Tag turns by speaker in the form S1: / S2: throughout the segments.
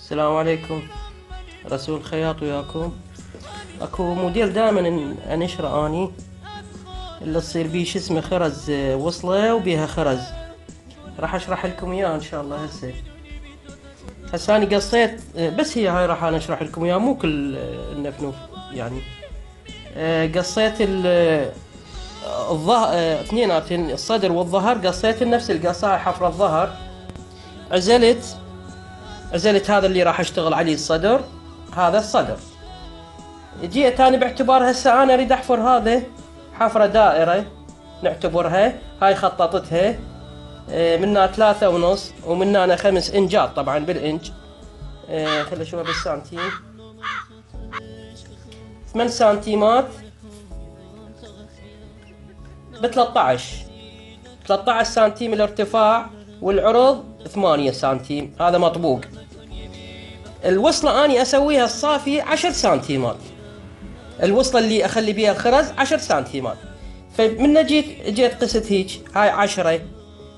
S1: السلام عليكم. رسول خياط وياكم. اكو موديل دائما انشره اني اللي تصير بيه شو اسمه خرز وصله وبيها خرز. راح اشرح لكم اياه ان شاء الله هسه اني قصيت بس هي هاي راح انا اشرح لكم اياه مو كل النفنوف يعني. قصيت اثنيناتن الصدر والظهر قصيت نفس القصة حفر الظهر. عزلت هذا اللي راح اشتغل عليه الصدر. هذا الصدر جيت انا باعتبار هسه انا اريد احفر هذا حفرة دائرة نعتبرها. هاي خططتها منها 3.5 ومنها أنا 5 انجات طبعا بالانج. خلي اشوفها بالسنتيم 8 سنتيمات ب 13 سنتيم الارتفاع والعرض 8 سنتيم. هذا مطبوق. الوصلة اني اسويها الصافي 10 سنتيمات. الوصلة اللي اخلي بيها الخرز 10 سنتيمات. فمن جيت قست هيك هاي 10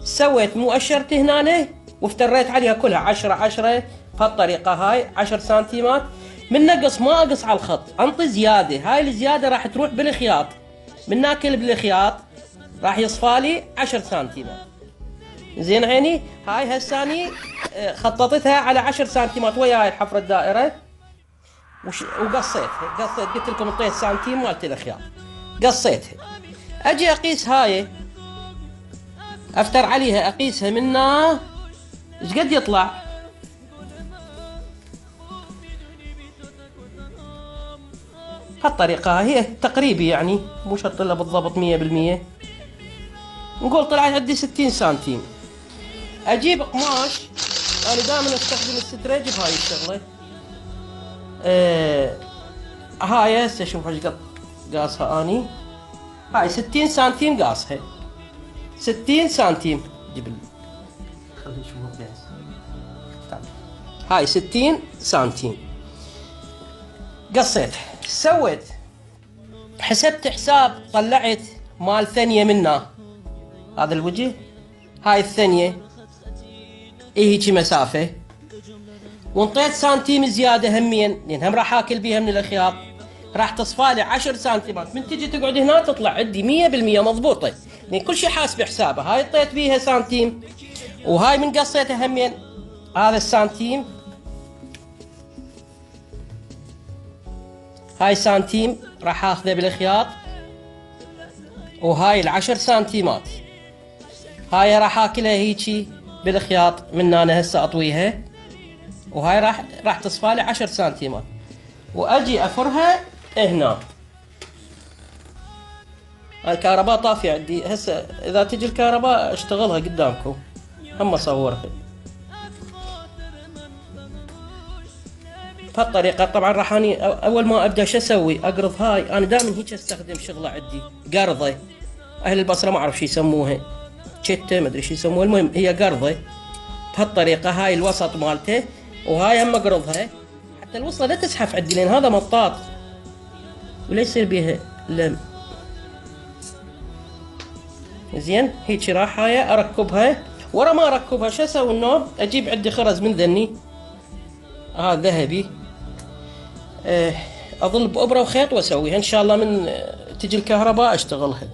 S1: سويت مؤشرتي هنا وافتريت عليها كلها 10 بهالطريقة. هاي 10 سنتيمات. من نقص ما اقص على الخط انطي زيادة. هاي الزيادة راح تروح بالخياط من ناكل بالخياط راح يصفالي 10 سنتيمات. زين عيني. هاي هساني خططتها على 10 سنتيمات ويا هاي الحفرة الدائرة وقصيتها. قلت لكم انطيت سنتيم مالت الخياط قصيتها. اجي اقيس هاي افتر عليها اقيسها منها ايش قد يطلع. هالطريقة هي تقريبي يعني مو شرط الا بالضبط 100%. نقول طلعت عندي 60 سنتيم. اجيب قماش. انا دائما استخدم الستريج بهاي الشغلة. هاي هسه شوف ايش قد قاسها اني. هاي 60 سنتيم قاسها 60 سنتيم. جيب خلي نشوف بس. هاي 60 سنتيم قصيت. سويت حسبت حساب طلعت مال ثانية منها. هذا الوجه هاي الثانية هيجي مسافة وانطيت سنتيم زيادة همين لان هم راح اكل بيها من الخياط. راح تصفالي 10 سنتيمات. من تجي تقعد هنا تطلع عندي 100% مضبوطة لان كل شيء حاسب حسابه. هاي طيت بيها سنتيم وهاي من قصيتها همين. هذا السنتيم هاي سنتيم راح اخذه بالخياط وهاي 10 سنتيمات هاي راح اكلها هيجي بالخياط من انا هسه اطويها وهاي راح تصفالي 10 سنتيمات واجي افرها هنا. الكهرباء طافية عندي هسه اذا تجي الكهرباء اشتغلها قدامكم هم اصورها بهالطريقة. طبعا راح اني اول ما ابدا شو اسوي اقرض. هاي انا دائما هيك استخدم شغلة عندي قرضة. اهل البصرة ما اعرف شو يسموها شتة ما ادري شو يسموها. المهم هي قرضة بهالطريقة. هاي الوسط مالته وهاي هم اقرضها حتى الوصلة لا تزحف عندي لان هذا مطاط ولا يصير بيها لم. زين هيك راح هاي اركبها. ورا ما اركبها شو اسوي النوب اجيب عندي خرز من ذني هذا ذهبي. اظل بابره وخيط واسويها ان شاء الله من تجي الكهرباء اشتغلها.